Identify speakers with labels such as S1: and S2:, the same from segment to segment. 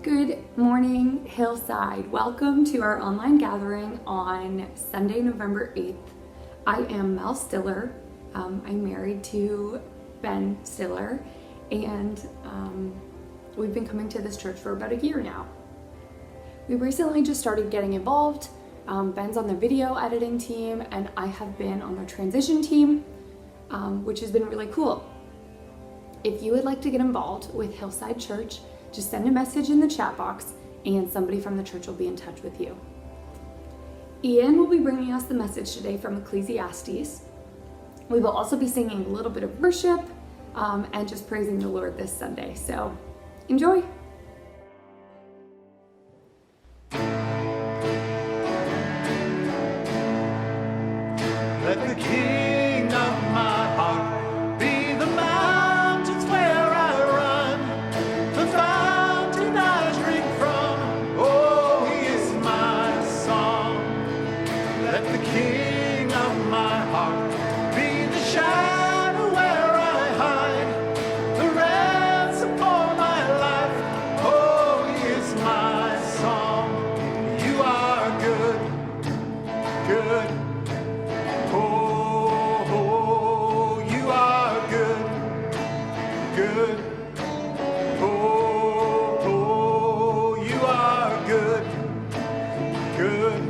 S1: Good morning, Hillside. Welcome to our online gathering on Sunday, November 8th. I am Mel Stiller. I'm married to Ben Stiller, and we've been coming to this church for about a year now. We recently just started getting involved. Ben's on the video editing team, and I have been on the transition team, which has been really cool. If you would like to get involved with Hillside Church, just send a message in the chat box and somebody from the church will be in touch with you. Ian will be bringing us the message today from Ecclesiastes. We will also be singing a little bit of worship and just praising the Lord this Sunday. So enjoy.
S2: Let the King of my heart be the mountains where I run, the fountain I drink from. Oh, he is my song. Let the King of my heart be the shadow where I hide, the ransom for my life. Oh, he is my song. You are good, good. Oh, you are good, good. Oh, you are good, good.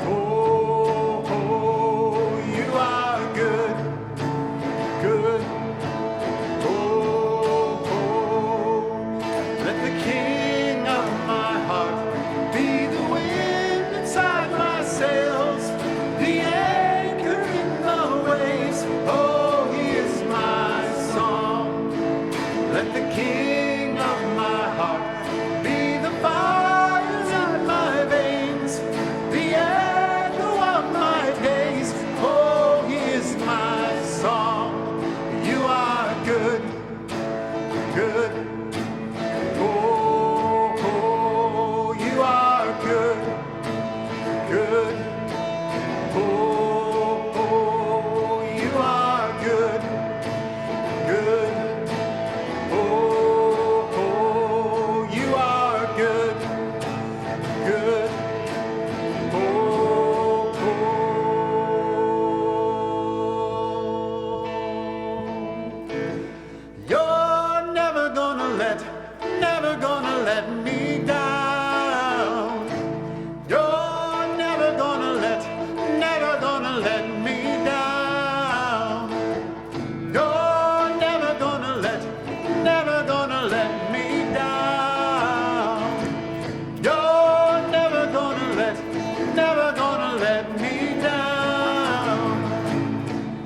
S2: Oh, you are good, good. Oh, let the King of my heart be the wind inside my sails, the anchor in the waves. Oh, he is my song. Let the King of my heart be the fires in my veins, the echo of my days. Oh, he is my song. You are good, good. Oh, you are good, good. Oh, you are good, good. Oh, you are good, good. You're never gonna let me down. You're never gonna let me down. You're never gonna let me down. You're never gonna let me down.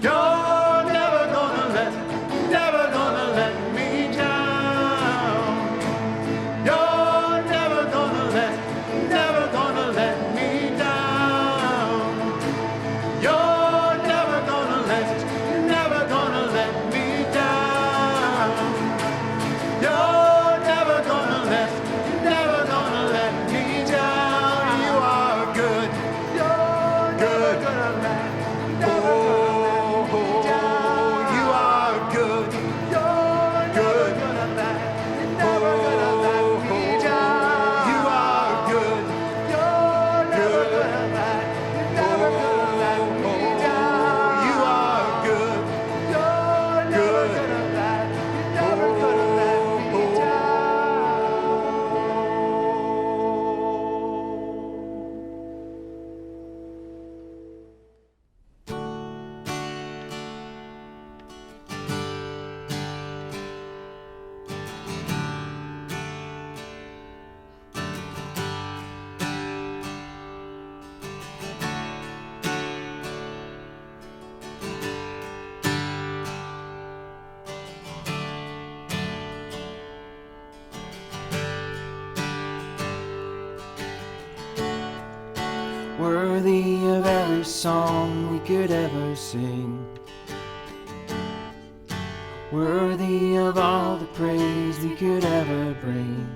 S2: You're never gonna let me down. You're never gonna let me down. You're never gonna let me down. You're never gonna let me down. You are good, good. Oh, you are good, good. Oh, you are good, good. You are good,
S3: Worthy of every song we could ever sing, worthy of all the praise we could ever bring,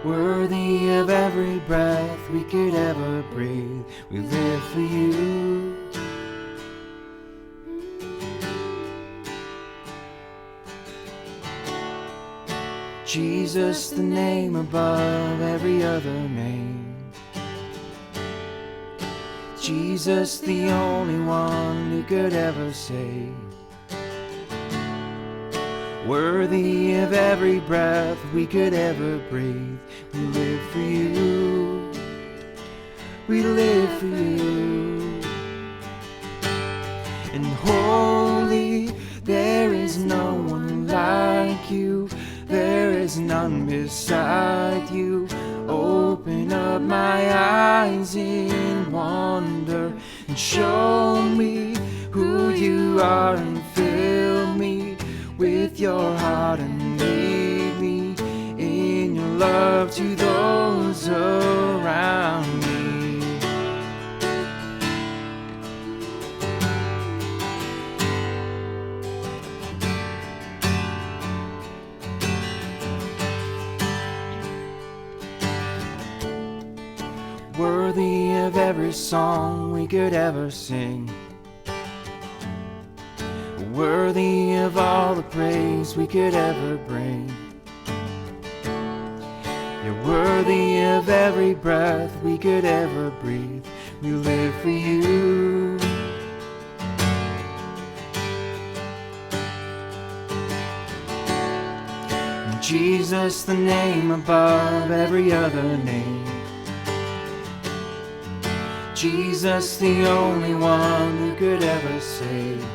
S3: worthy of every breath we could ever breathe. We live for you. Jesus, the name above every other name. Jesus, the only one who could ever save. Worthy of every breath we could ever breathe. We live for you. We live for you. And holy, there is no one like you. There is none beside you. Open up my eyes in wonder and show me who you are, and fill me with your heart and lead me in your love to those around me. Worthy of every song we could ever sing. Worthy of all the praise we could ever bring. You're worthy of every breath we could ever breathe. We live for you. Jesus, the name above every other name. Jesus, the only one who could ever save.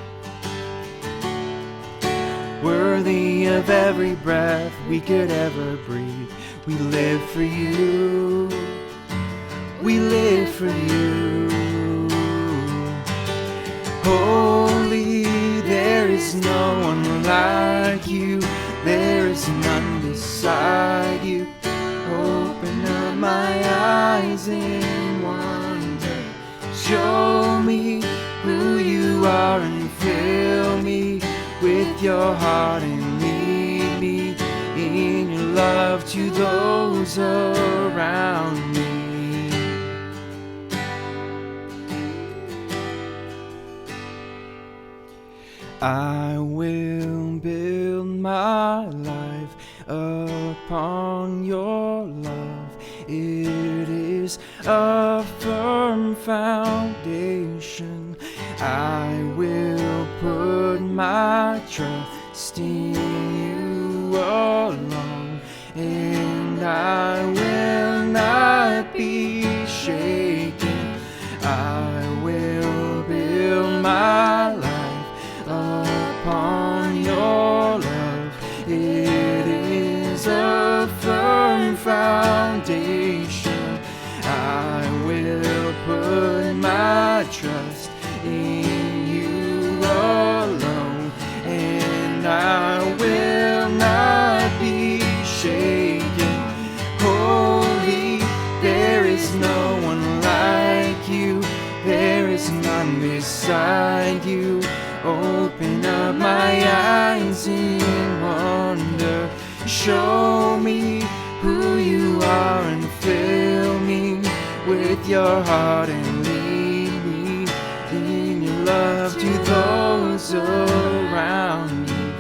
S3: Worthy of every breath we could ever breathe. We live for you. We live for you. Holy, there is no one like you. There is none beside you. Open up my eyes in wonder. Show me who you are and fill me with your heart and lead me in your love to those around me. I will build my life upon your love. It is a firm foundation. I will put my trust in you alone, and I will not be shaken. I will build my life upon your love. It is a firm foundation. I will put my trust in you alone, and I will not be shaken. Holy, there is no one like you. There is none beside you. Open up my eyes in wonder. Show me who you are and fill me with your heart and lead me in your love to those around me.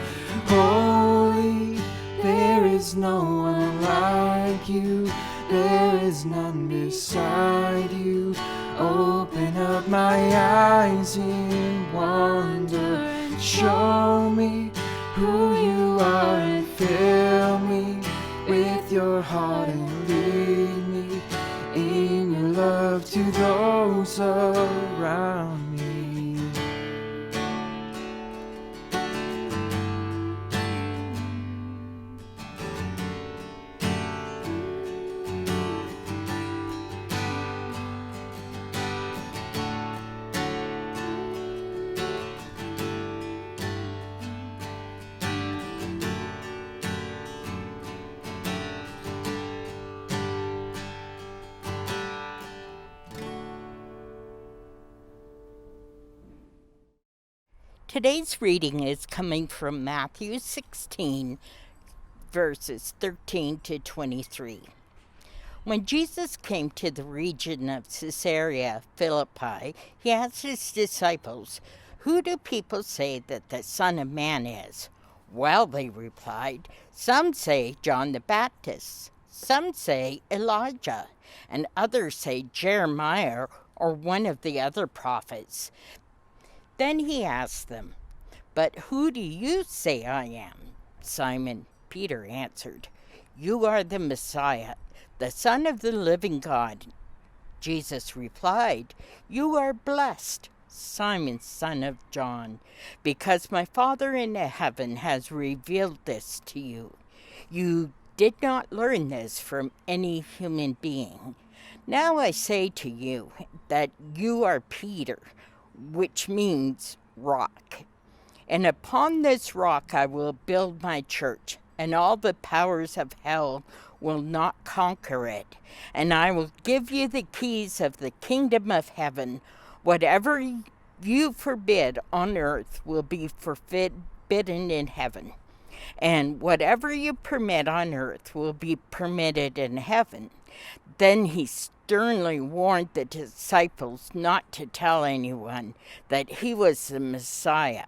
S3: Holy, there is no one like you. There is none beside you. Open up my eyes in wonder. Show me who you are and fill me with your heart and lead me in your love to those around me.
S4: Today's reading is coming from Matthew 16, verses 13 to 23. When Jesus came to the region of Caesarea Philippi, he asked his disciples, "Who do people say that the Son of Man is?" Well, they replied, some say John the Baptist, some say Elijah, and others say Jeremiah or one of the other prophets. Then he asked them, but who do you say I am? Simon Peter answered, you are the Messiah, the Son of the living God. Jesus replied, you are blessed, Simon, son of John, because my Father in heaven has revealed this to you. You did not learn this from any human being. Now I say to you that you are Peter, which means rock. And upon this rock I will build my church, and all the powers of hell will not conquer it. And I will give you the keys of the kingdom of heaven. Whatever you forbid on earth will be forbidden in heaven. And whatever you permit on earth will be permitted in heaven. Then he sternly warned the disciples not to tell anyone that he was the Messiah.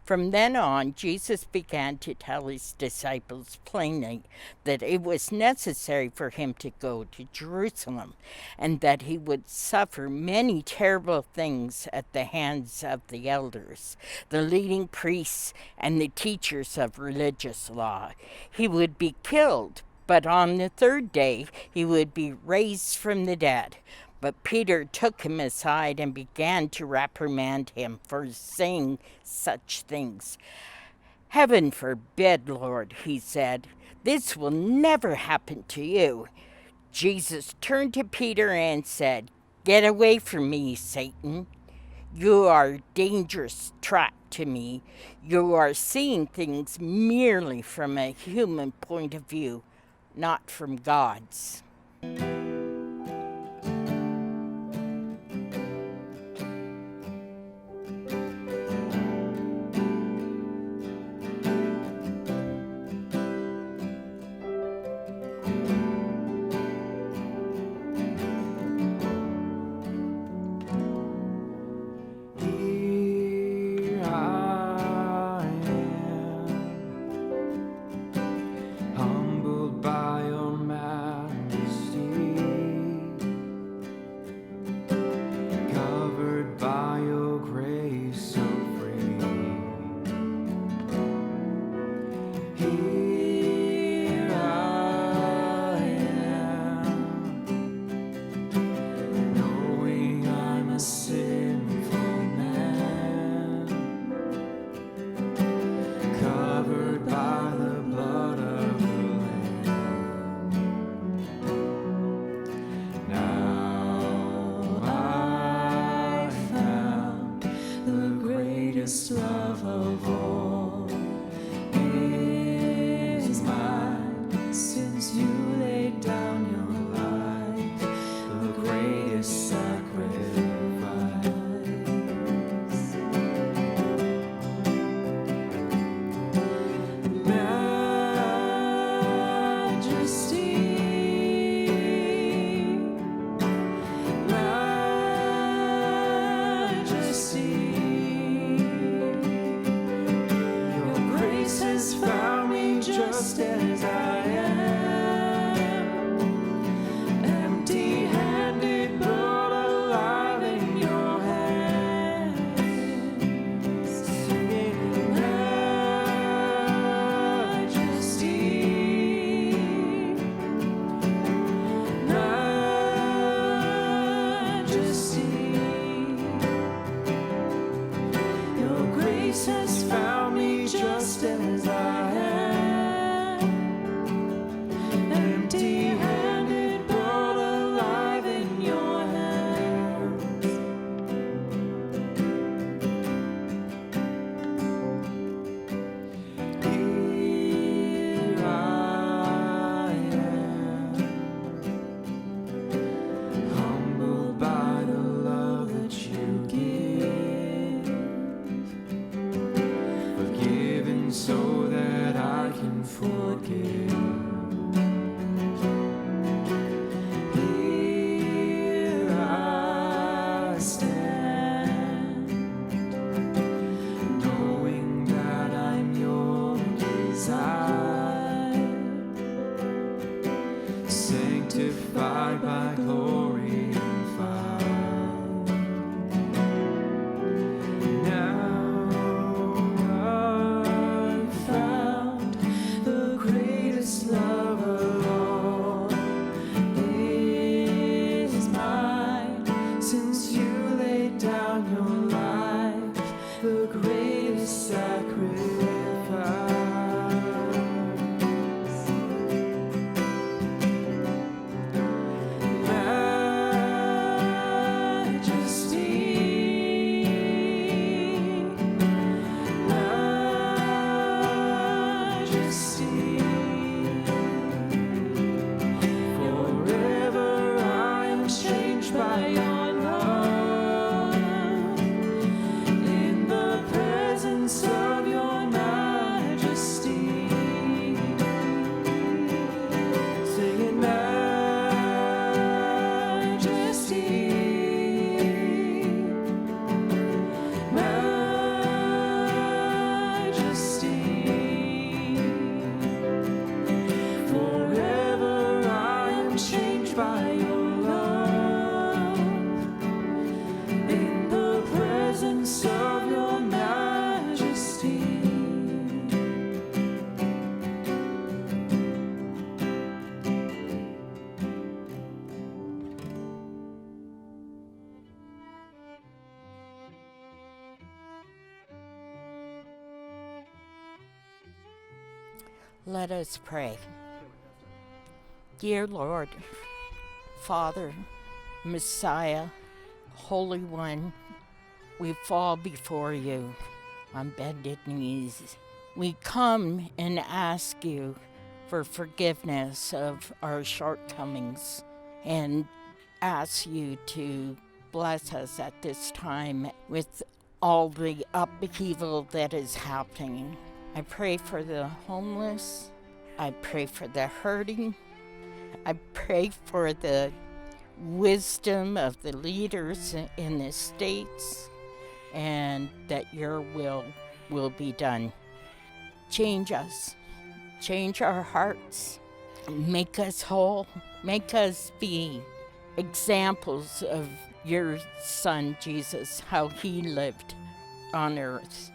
S4: From then on, Jesus began to tell his disciples plainly that it was necessary for him to go to Jerusalem, and that he would suffer many terrible things at the hands of the elders, the leading priests, and the teachers of religious law. He would be killed, but on the third day he would be raised from the dead. But Peter took him aside and began to reprimand him for saying such things. Heaven forbid, Lord, he said. This will never happen to you. Jesus turned to Peter and said, get away from me, Satan. You are a dangerous trap to me. You are seeing things merely from a human point of view, not from God's.
S3: Love of all is mine, since you laid down your life, the greatest sacrifice. Found me just as I am, empty-handed but alive in your hands, singing majesty, majesty. Your grace has found me just as I am, empty-handed but alive in your hands. Here I am, humbled by the love that you give, forgiven so that I can forgive. Here I stand, knowing that I'm your by glory found. Now I found the greatest love of all is mine, since you laid down your life, the greatest sacrifice.
S4: Let us pray. Dear Lord, Father, Messiah, Holy One, we fall before you on bended knees. We come and ask you for forgiveness of our shortcomings and ask you to bless us at this time with all the upheaval that is happening. I pray for the homeless. I pray for the hurting. I pray for the wisdom of the leaders in the states, and that your will be done. Change us. Change our hearts. Make us whole. Make us be examples of your Son, Jesus, how he lived on earth.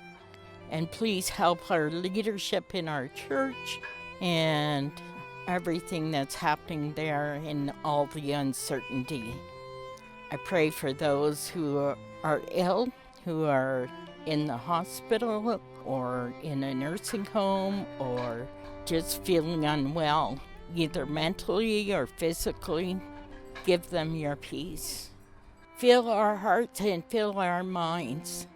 S4: And please help our leadership in our church and everything that's happening there in all the uncertainty. I pray for those who are ill, who are in the hospital or in a nursing home or just feeling unwell, either mentally or physically. Give them your peace. Fill our hearts and fill our minds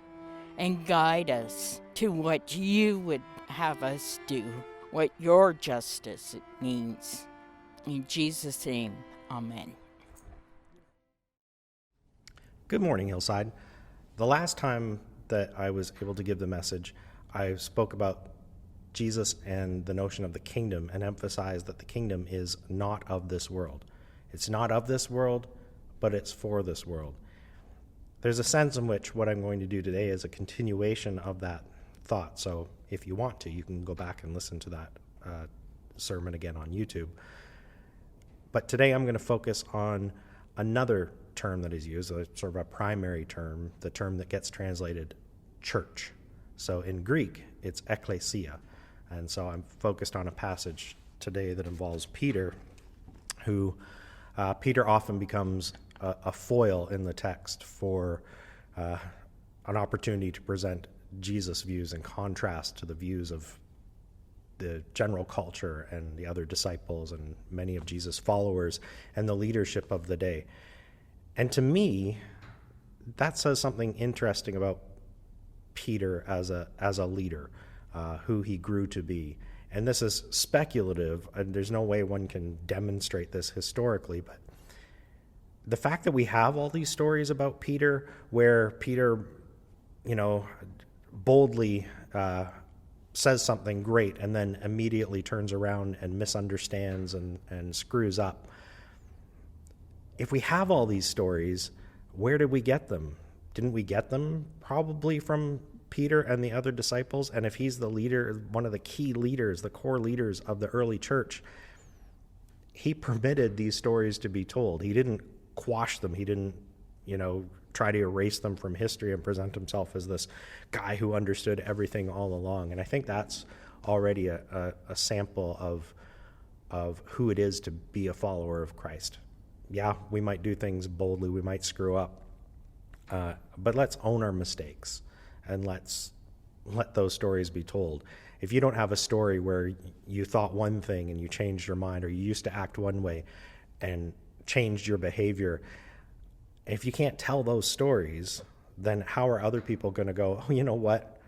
S4: and guide us to what you would have us do, what your justice means. In Jesus' name, amen.
S5: Good morning, Hillside. The last time that I was able to give the message, I spoke about Jesus and the notion of the kingdom and emphasized that the kingdom is not of this world. It's not of this world, but it's for this world. There's a sense in which what I'm going to do today is a continuation of that thought. So if you want to, you can go back and listen to that sermon again on YouTube. But today I'm going to focus on another term that is used, a sort of a primary term, the term that gets translated church. So in Greek, it's ekklesia. And so I'm focused on a passage today that involves Peter, who Peter often becomes a foil in the text for an opportunity to present Jesus' views in contrast to the views of the general culture and the other disciples and many of Jesus' followers and the leadership of the day. And to me, that says something interesting about Peter as a leader, who he grew to be. And this is speculative, and there's no way one can demonstrate this historically, but the fact that we have all these stories about Peter, where Peter, boldly says something great and then immediately turns around and misunderstands and screws up. If we have all these stories, where did we get them? Didn't we get them probably from Peter and the other disciples? And if he's the leader, one of the key leaders, the core leaders of the early church, he permitted these stories to be told. He didn't quash them. He didn't, try to erase them from history and present himself as this guy who understood everything all along. And I think that's already a sample of who it is to be a follower of Christ. Yeah, we might do things boldly. We might screw up. But let's own our mistakes, and let's let those stories be told. If you don't have a story where you thought one thing and you changed your mind, or you used to act one way and changed your behavior, if you can't tell those stories, then how are other people going to go, oh, you know what?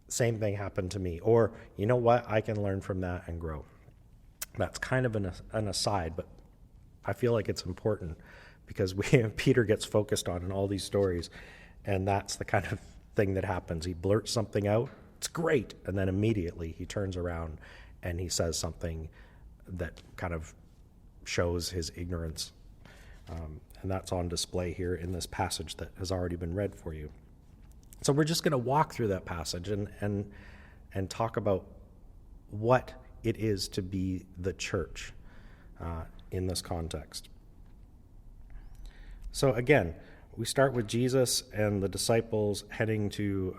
S5: Same thing happened to me. Or, you know what? I can learn from that and grow. That's kind of an aside, but I feel like it's important because Peter gets focused on in all these stories, and that's the kind of thing that happens. He blurts something out, it's great, and then immediately he turns around and he says something that kind of shows his ignorance. And that's on display here in this passage that has already been read for you. So we're just going to walk through that passage and talk about what it is to be the church in this context. So again, we start with Jesus and the disciples heading to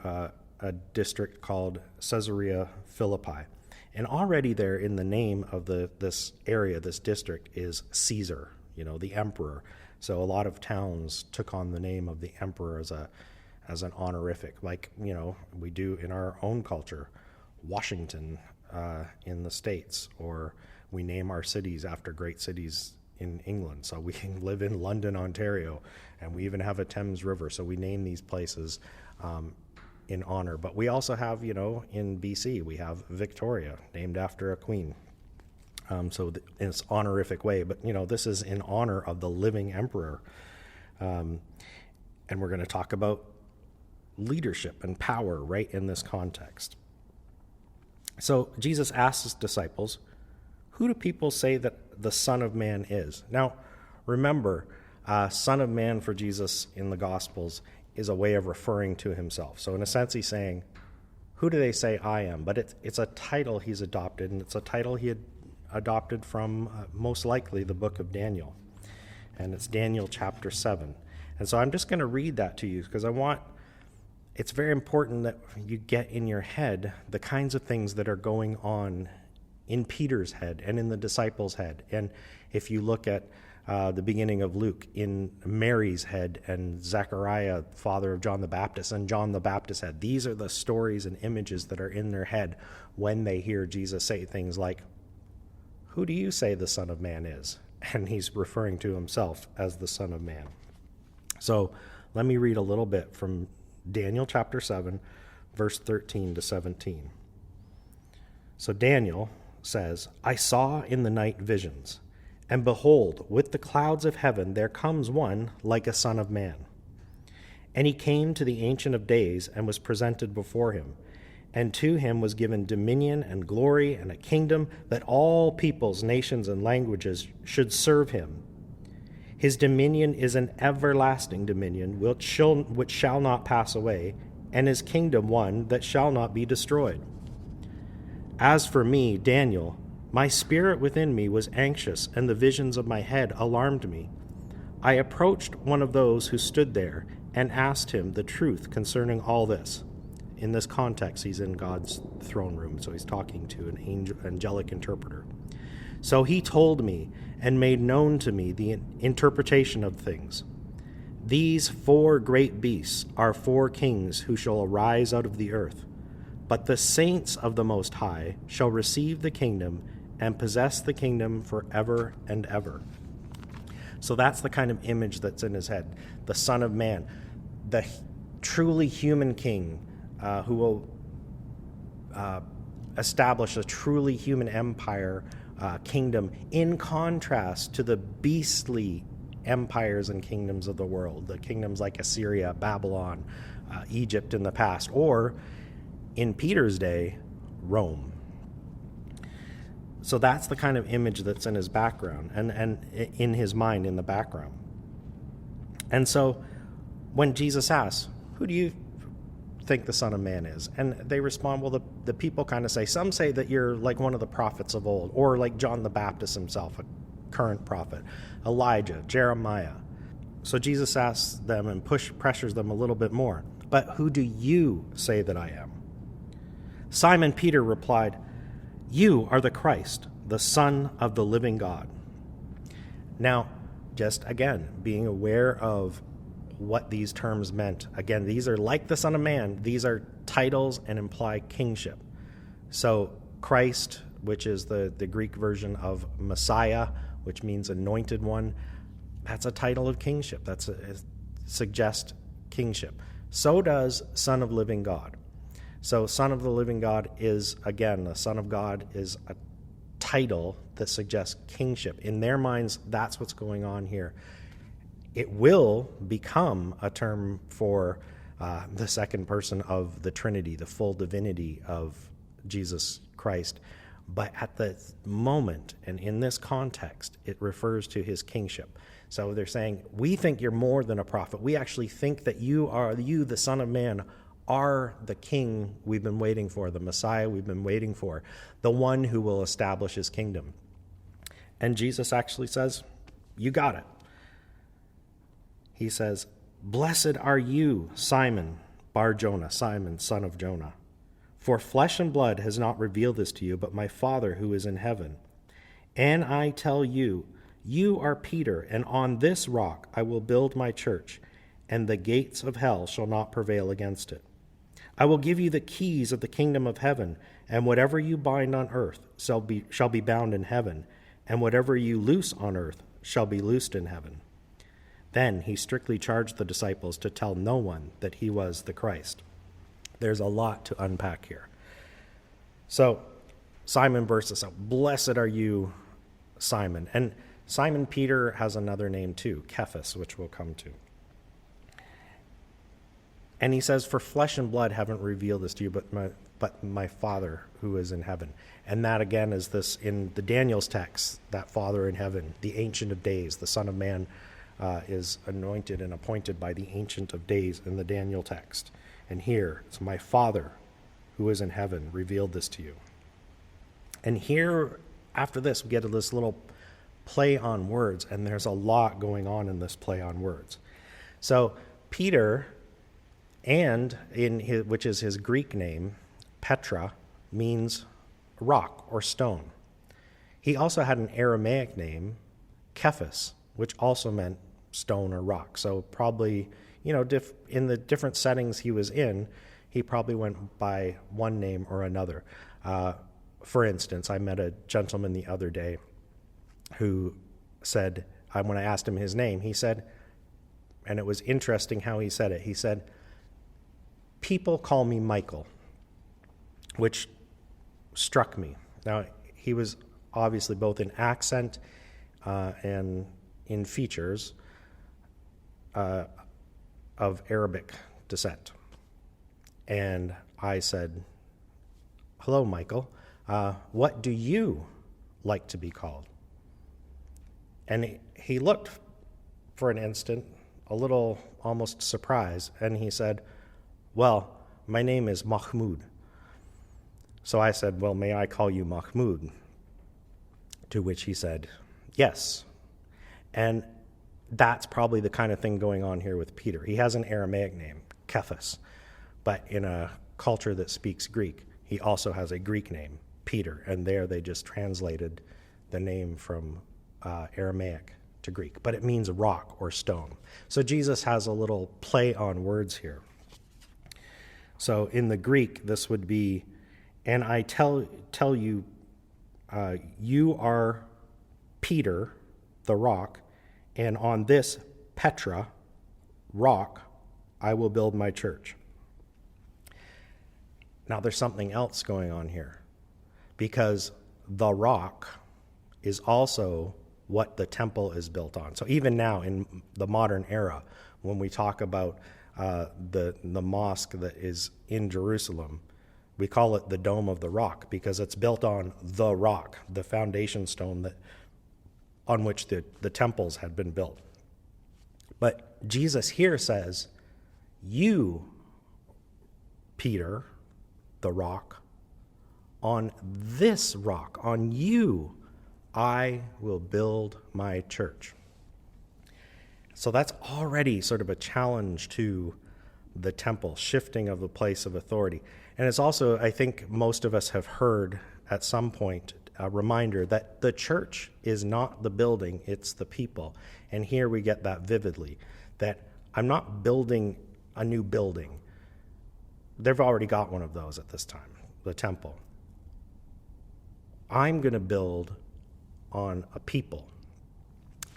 S5: a district called Caesarea Philippi. And already there in the name of this area, this district, is Caesar, the emperor. So a lot of towns took on the name of the emperor as an honorific, like, we do in our own culture. Washington in the States, or we name our cities after great cities in England. So we live in London, Ontario, and we even have a Thames River. So we name these places in honor. But we also have, in BC, we have Victoria, named after a queen. So in its honorific way, but this is in honor of the living emperor. And we're going to talk about leadership and power right in this context. So Jesus asks his disciples, who do people say that the Son of Man is? Now, remember, Son of Man for Jesus in the Gospels is a way of referring to himself. So in a sense, he's saying, who do they say I am? But it's a title he's adopted, and it's a title he had adopted from most likely the book of Daniel. And it's Daniel chapter 7. And so I'm just going to read that to you because it's very important that you get in your head the kinds of things that are going on in Peter's head and in the disciples' head. And if you look at the beginning of Luke, in Mary's head, and Zechariah, father of John the Baptist, and John the Baptist's head, these are the stories and images that are in their head when they hear Jesus say things like, who do you say the Son of Man is? And he's referring to himself as the Son of Man. So let me read a little bit from Daniel chapter 7, verse 13 to 17. So Daniel says, I saw in the night visions, and behold, with the clouds of heaven there comes one like a son of man. And he came to the Ancient of Days and was presented before him. And to him was given dominion and glory and a kingdom that all peoples, nations, and languages should serve him. His dominion is an everlasting dominion which shall not pass away, and his kingdom one that shall not be destroyed. As for me, Daniel, my spirit within me was anxious, and the visions of my head alarmed me. I approached one of those who stood there and asked him the truth concerning all this. In this context, he's in God's throne room, so he's talking to an angelic interpreter. So he told me and made known to me the interpretation of things. These 4 great beasts are 4 kings who shall arise out of the earth. But the saints of the Most High shall receive the kingdom and possess the kingdom forever and ever. So that's the kind of image that's in his head. The Son of Man, the truly human king who will establish a truly human empire, kingdom, in contrast to the beastly empires and kingdoms of the world, the kingdoms like Assyria, Babylon, Egypt in the past, or in Peter's day, Rome. So that's the kind of image that's in his background and in his mind in the background. And so when Jesus asks, who do you think the Son of Man is? And they respond, well, the people kind of say, some say that you're like one of the prophets of old, or like John the Baptist himself, current prophet, Elijah, Jeremiah. So Jesus asks them and pressures them a little bit more. But who do you say that I am? Simon Peter replied, "You are the Christ, the Son of the living God." Now, just again, being aware of what these terms meant. Again, these are like the Son of Man. These are titles and imply kingship. So Christ, which is the Greek version of Messiah, which means anointed one, that's a title of kingship. It suggests kingship. So does Son of Living God. So Son of the Living God is, again, the Son of God is a title that suggests kingship. In their minds, that's what's going on here. It will become a term for the second person of the Trinity, the full divinity of Jesus Christ. But at the moment, and in this context, it refers to his kingship. So they're saying, we think you're more than a prophet. We actually think that you, the Son of Man, are the king we've been waiting for, the Messiah we've been waiting for, the one who will establish his kingdom. And Jesus actually says, you got it. He says, "Blessed are you, Simon Bar-Jonah," Simon, son of Jonah. "For flesh and blood has not revealed this to you, but my Father who is in heaven. And I tell you, you are Peter, and on this rock I will build my church, and the gates of hell shall not prevail against it. I will give you the keys of the kingdom of heaven, and whatever you bind on earth shall be bound in heaven, and whatever you loose on earth shall be loosed in heaven." Then he strictly charged the disciples to tell no one that he was the Christ. There's a lot to unpack here. So Simon bursts us out, "Blessed are you, Simon." And Simon Peter has another name too, Cephas, which we'll come to. And he says, "For flesh and blood haven't revealed this to you, but my Father who is in heaven." And that again is this in the Daniel's text, that Father in heaven, the Ancient of Days, the Son of Man is anointed and appointed by the Ancient of Days in the Daniel text. And here, it's my Father who is in heaven revealed this to you. And here, after this, we get to this little play on words, and there's a lot going on in this play on words. So Peter, which is his Greek name, Petra, means rock or stone. He also had an Aramaic name, Cephas, which also meant stone or rock. So probably, in the different settings he was in, he probably went by one name or another. For instance, I met a gentleman the other day who said, when I asked him his name, he said, and it was interesting how he said it, he said, "People call me Michael," which struck me. Now, he was obviously both in accent and in features of Arabic descent. And I said, "Hello, Michael. What do you like to be called?" And he looked for an instant, a little almost surprised, and he said, "Well, my name is Mahmoud." So I said, "Well, may I call you Mahmoud?" To which he said, "Yes." And that's probably the kind of thing going on here with Peter. He has an Aramaic name, Cephas, but in a culture that speaks Greek, he also has a Greek name, Peter, and there they just translated the name from Aramaic to Greek, but it means rock or stone. So Jesus has a little play on words here. So in the Greek, this would be, "And I tell you, you are Peter, the rock, and on this Petra, rock, I will build my church." Now there's something else going on here, because the rock is also what the temple is built on. So even now in the modern era, when we talk about the mosque that is in Jerusalem, we call it the Dome of the Rock because it's built on the rock, the foundation stone on which the temples had been built. But Jesus here says, "You, Peter, the rock, on this rock, on you, I will build my church. So that's already sort of a challenge to the temple, shifting of the place of authority. And it's also, I think most of us have heard at some point, a reminder that the church is not the building, it's the people. And here we get that vividly, that I'm not building a new building. They've already got one of those at this time, the temple. I'm going to build on a people.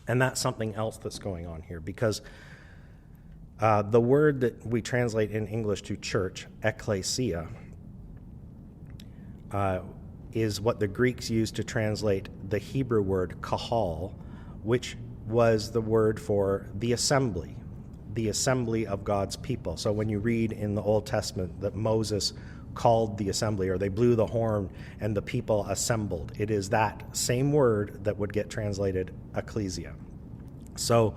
S5: And that's something else that's going on here, because the word that we translate in English to church, ekklesia, is what the Greeks used to translate the Hebrew word kahal, which was the word for the assembly of God's people. So when you read in the Old Testament that Moses called the assembly, or they blew the horn and the people assembled, it is that same word that would get translated ecclesia. So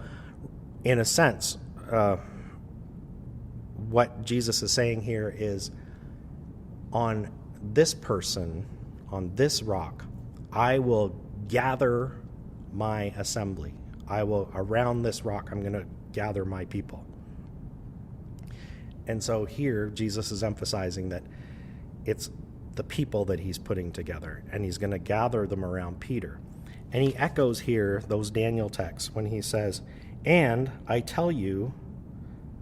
S5: in a sense, what Jesus is saying here is, on this person, on this rock, I will gather my assembly. Around this rock, I'm going to gather my people. And so here, Jesus is emphasizing that it's the people that he's putting together, and he's going to gather them around Peter. And he echoes here those Daniel texts when he says, "And I tell you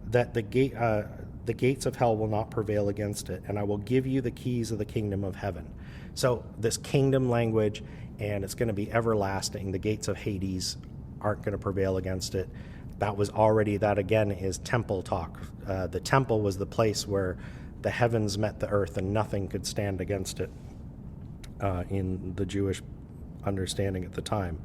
S5: that the gates of hell will not prevail against it, and I will give you the keys of the kingdom of heaven." So this kingdom language, and it's going to be everlasting. The gates of Hades aren't going to prevail against it. That again is temple talk. The temple was the place where the heavens met the earth and nothing could stand against it in the Jewish understanding at the time.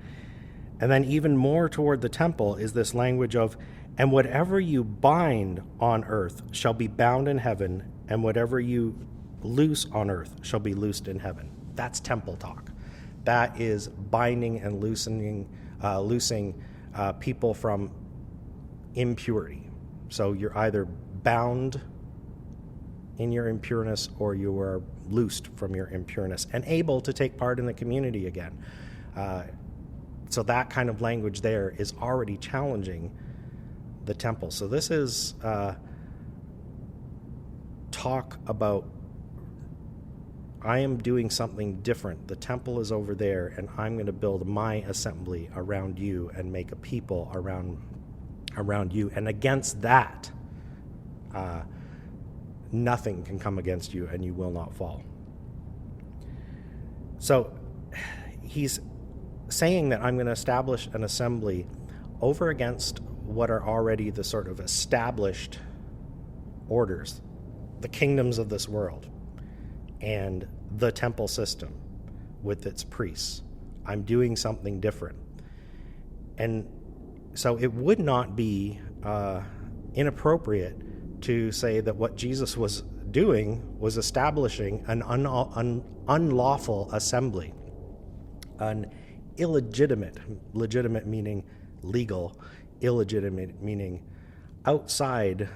S5: And then even more toward the temple is this language of, "And whatever you bind on earth shall be bound in heaven, and whatever you loose on earth shall be loosed in heaven." That's temple talk. That is binding and loosing people from impurity. So you're either bound in your impureness or you are loosed from your impureness and able to take part in the community again. So that kind of language there is already challenging the temple. So this is talk about, I am doing something different. The temple is over there, and I'm going to build my assembly around you and make a people around you. And against that, nothing can come against you, and you will not fall. So he's saying that I'm going to establish an assembly over against what are already the sort of established orders, the kingdoms of this world, and the temple system with its priests. I'm doing something different. And so it would not be inappropriate to say that what Jesus was doing was establishing an unlawful assembly, an legitimate meaning legal, illegitimate meaning outside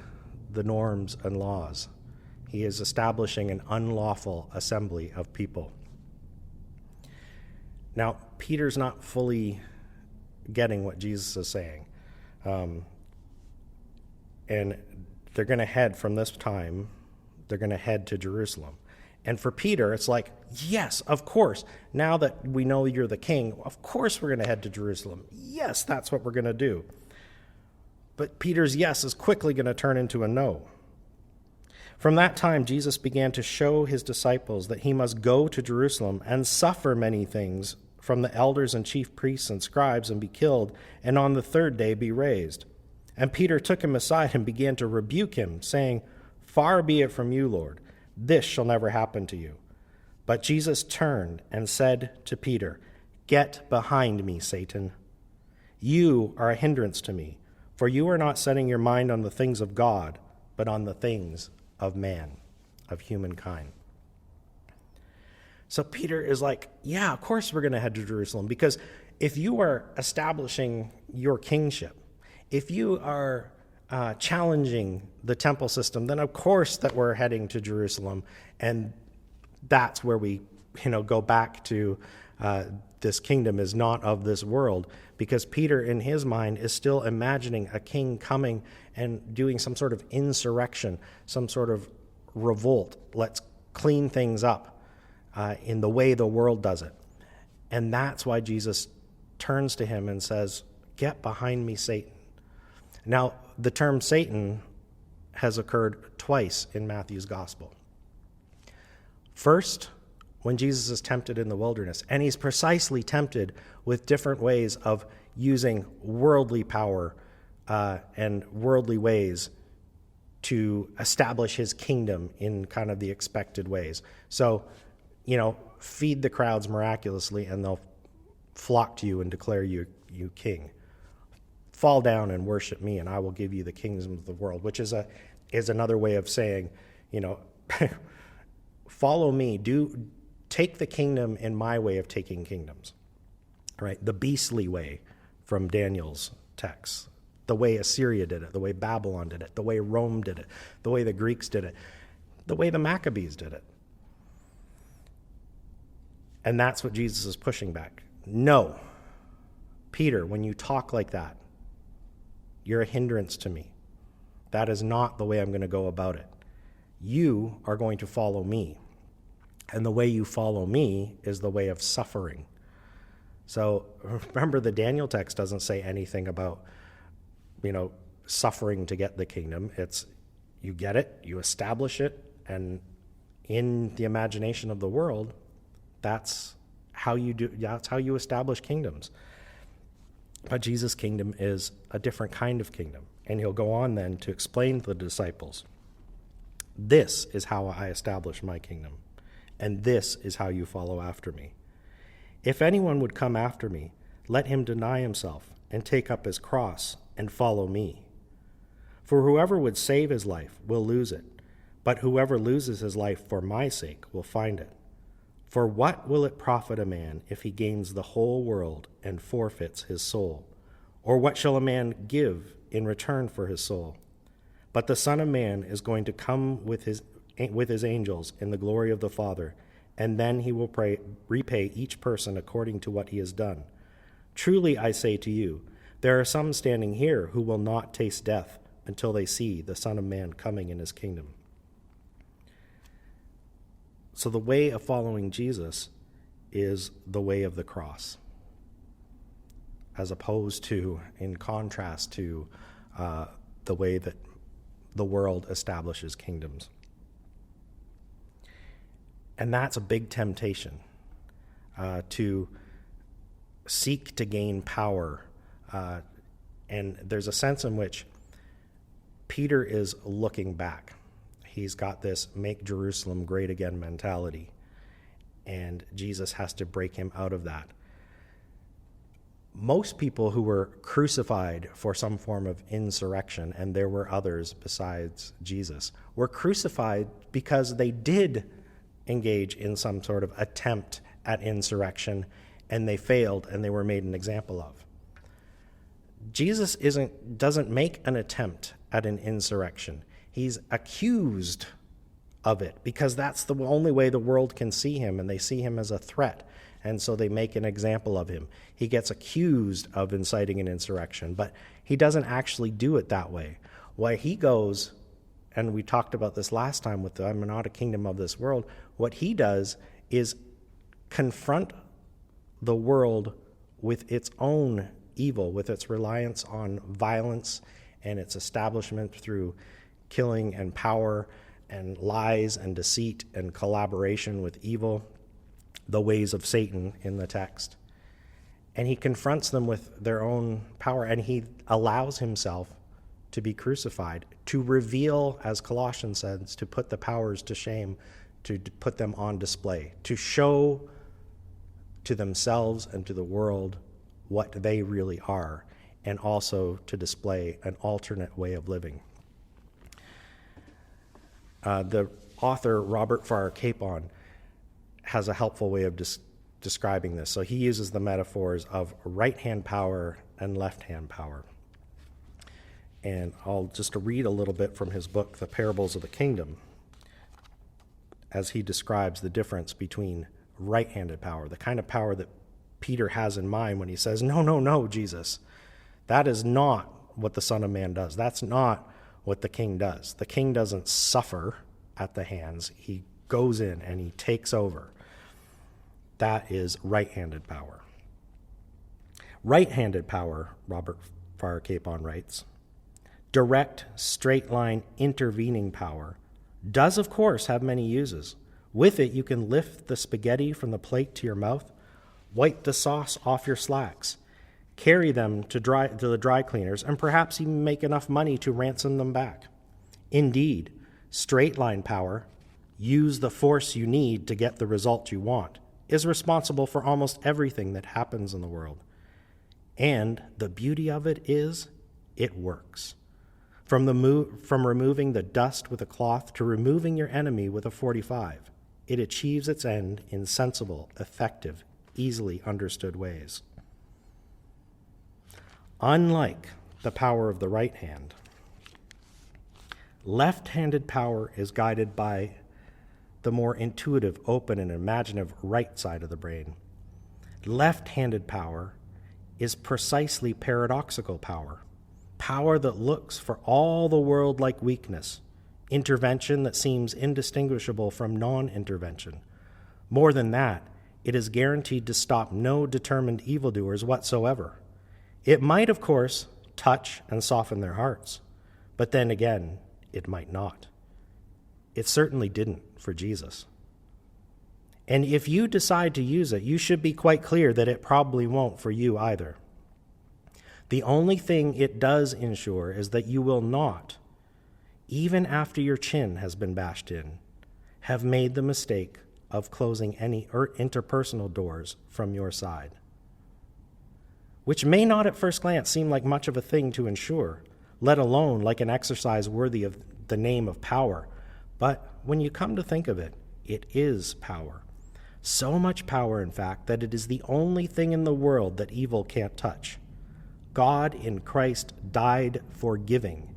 S5: the norms and laws. He is establishing an unlawful assembly of people. Now, Peter's not fully getting what Jesus is saying. And they're going to head from this time, they're going to head to Jerusalem. And for Peter, it's like, yes, of course. Now that we know you're the king, of course we're going to head to Jerusalem. Yes, that's what we're going to do. But Peter's yes is quickly going to turn into a no. From that time, Jesus began to show his disciples that he must go to Jerusalem and suffer many things from the elders and chief priests and scribes and be killed, and on the third day be raised. And Peter took him aside and began to rebuke him, saying, "Far be it from you, Lord. This shall never happen to you." But Jesus turned and said to Peter, "Get behind me, Satan. You are a hindrance to me, for you are not setting your mind on the things of God, but on the things of man, of humankind." So Peter is like, yeah, of course we're going to head to Jerusalem, because if you are establishing your kingship, if you are challenging the temple system, then of course that we're heading to Jerusalem, and that's where we go back to this kingdom is not of this world, because Peter, in his mind, is still imagining a king coming and doing some sort of insurrection, some sort of revolt. Let's clean things up in the way the world does it. And that's why Jesus turns to him and says, "Get behind me, Satan." Now, the term Satan has occurred twice in Matthew's gospel. First, when Jesus is tempted in the wilderness, and he's precisely tempted with different ways of using worldly power and worldly ways to establish his kingdom in kind of the expected ways. So, feed the crowds miraculously and they'll flock to you and declare you king. Fall down and worship me and I will give you the kingdoms of the world, which is another way of saying, follow me, take the kingdom in my way of taking kingdoms, right? The beastly way from Daniel's text, the way Assyria did it, the way Babylon did it, the way Rome did it, the way the Greeks did it, the way the Maccabees did it. And that's what Jesus is pushing back. No, Peter, when you talk like that, you're a hindrance to me. That is not the way I'm going to go about it. You are going to follow me. And the way you follow me is the way of suffering. So remember, the Daniel text doesn't say anything about, suffering to get the kingdom. It's you get it, you establish it, and in the imagination of the world, that's how you establish kingdoms. But Jesus' kingdom is a different kind of kingdom. And he'll go on then to explain to the disciples, this is how I establish my kingdom, and this is how you follow after me. If anyone would come after me, let him deny himself and take up his cross and follow me. For whoever would save his life will lose it, but whoever loses his life for my sake will find it. For what will it profit a man if he gains the whole world and forfeits his soul? Or what shall a man give in return for his soul? But the Son of Man is going to come with his angels in the glory of the Father, and then he will repay each person according to what he has done. Truly I say to you, there are some standing here who will not taste death until they see the Son of Man coming in his kingdom. So the way of following Jesus is the way of the cross, as opposed to, in contrast to, the way that the world establishes kingdoms. And that's a big temptation, to seek to gain power. And there's a sense in which Peter is looking back. He's got this make Jerusalem great again mentality, and Jesus has to break him out of that. Most people who were crucified for some form of insurrection, and there were others besides Jesus, were crucified because they did engage in some sort of attempt at insurrection, and they failed, and they were made an example of. Jesus doesn't make an attempt at an insurrection. He's accused of it because that's the only way the world can see him, and they see him as a threat, and so they make an example of him. He gets accused of inciting an insurrection, but he doesn't actually do it that way. Why he goes, and we talked about this last time with the I'm not a kingdom of this world, what he does is confront the world with its own evil, with its reliance on violence and its establishment through killing and power and lies and deceit and collaboration with evil, the ways of Satan in the text. And he confronts them with their own power, and he allows himself to be crucified, to reveal, as Colossians says, to put the powers to shame, to put them on display, to show to themselves and to the world what they really are, and also to display an alternate way of living. The author Robert Farrar Capon has a helpful way of describing this. So he uses the metaphors of right-hand power and left-hand power. And I'll just read a little bit from his book, The Parables of the Kingdom, as he describes the difference between right-handed power, the kind of power that Peter has in mind when he says, no, no, no, Jesus. That is not what the Son of Man does. That's not what the king does. The king doesn't suffer at the hands. He goes in and he takes over. That is right-handed power. Right-handed power, Robert Farrar Capon writes, direct, straight-line, intervening power does, of course, have many uses. With it, you can lift the spaghetti from the plate to your mouth, wipe the sauce off your slacks, carry them to the dry cleaners, and perhaps even make enough money to ransom them back. Indeed, straight-line power, use the force you need to get the result you want, is responsible for almost everything that happens in the world. And the beauty of it is, it works. From removing the dust with a cloth to removing your enemy with a .45, it achieves its end in sensible, effective, easily understood ways. Unlike the power of the right hand, left-handed power is guided by the more intuitive, open, and imaginative right side of the brain. Left-handed power is precisely paradoxical power, power that looks for all the world like weakness, intervention that seems indistinguishable from non-intervention. More than that, it is guaranteed to stop no determined evildoers whatsoever. It might, of course, touch and soften their hearts, but then again, it might not. It certainly didn't for Jesus. And if you decide to use it, you should be quite clear that it probably won't for you either. The only thing it does ensure is that you will not, even after your chin has been bashed in, have made the mistake of closing any interpersonal doors from your side, which may not at first glance seem like much of a thing to ensure, let alone like an exercise worthy of the name of power. But when you come to think of it, it is power. So much power, in fact, that it is the only thing in the world that evil can't touch. God in Christ died for giving.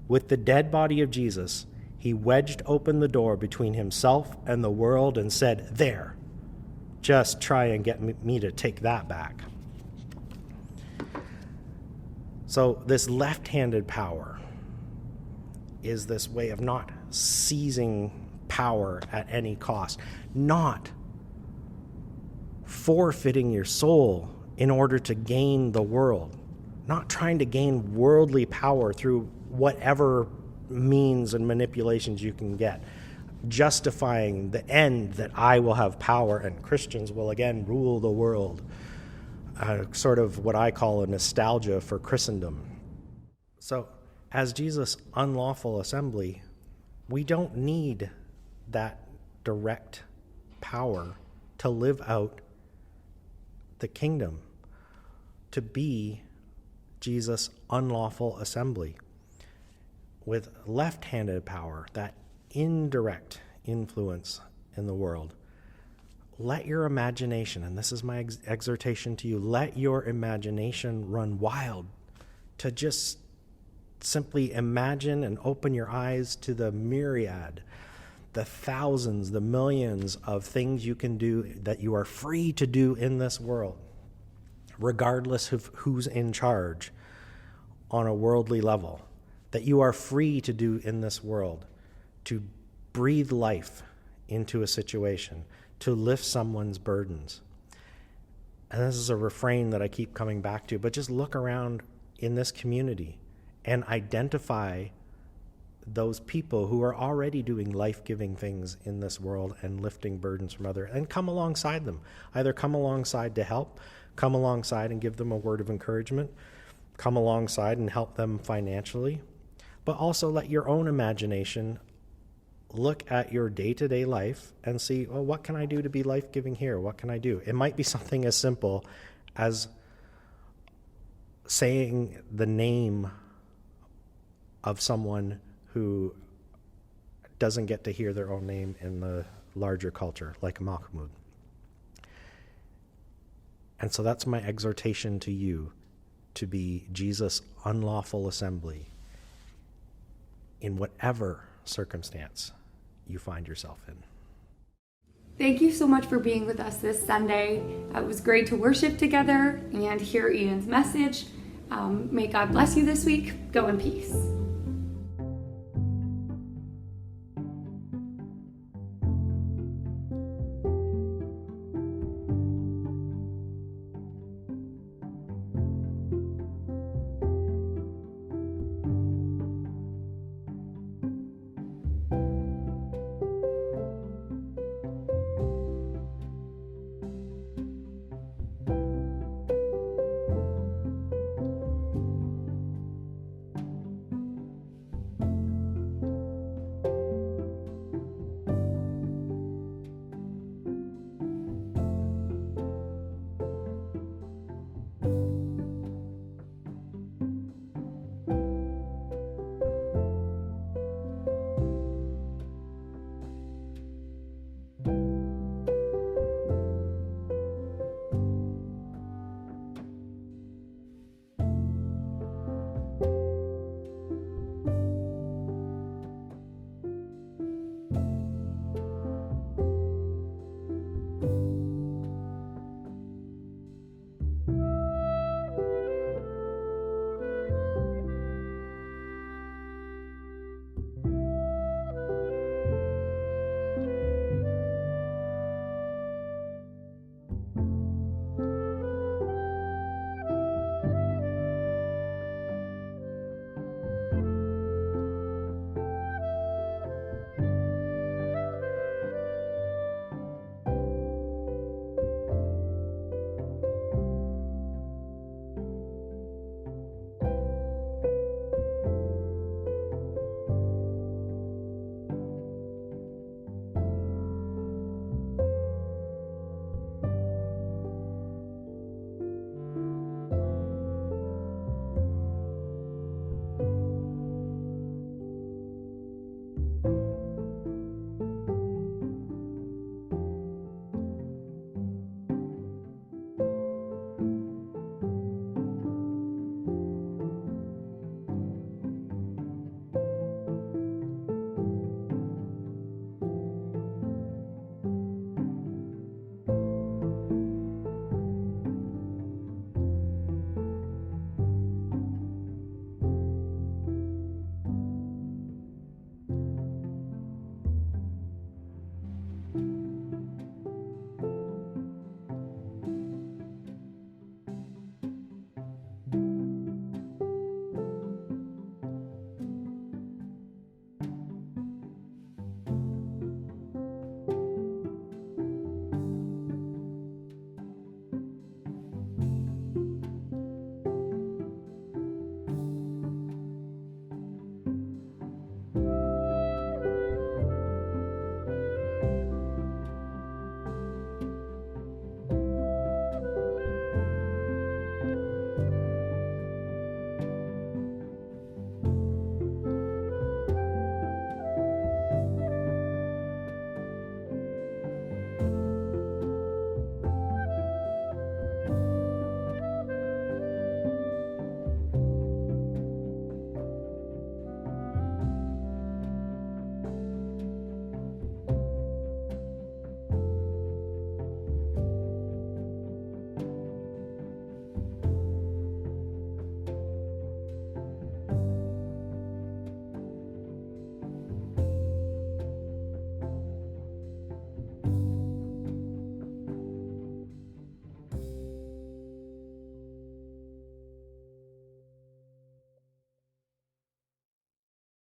S5: With the dead body of Jesus, he wedged open the door between himself and the world and said, there, just try and get me to take that back. So this left-handed power is this way of not seizing power at any cost, not forfeiting your soul in order to gain the world, not trying to gain worldly power through whatever means and manipulations you can get, justifying the end that I will have power and Christians will again rule the world. Sort of what I call a nostalgia for Christendom. So, as Jesus' unlawful assembly, we don't need that direct power to live out the kingdom, to be Jesus' unlawful assembly. With left-handed power, that indirect influence in the world, let your imagination, and this is my exhortation to you, let your imagination run wild to just simply imagine and open your eyes to the myriad, the thousands, the millions of things you can do that you are free to do in this world, regardless of who's in charge on a worldly level, that you are free to do in this world, to breathe life into a situation, to lift someone's burdens. And this is a refrain that I keep coming back to, but just look around in this community and identify those people who are already doing life-giving things in this world and lifting burdens from others, and come alongside them. Either come alongside to help, come alongside and give them a word of encouragement, come alongside and help them financially, but also let your own imagination look at your day-to-day life and see, well, what can I do to be life-giving here? What can I do? It might be something as simple as saying the name of someone who doesn't get to hear their own name in the larger culture, like Mahmoud. And so that's my exhortation to you, to be Jesus' unlawful assembly in whatever circumstance you find yourself in.
S1: Thank you so much for being with us this Sunday. It was great to worship together and hear Ian's message. May God bless you this week. Go in peace.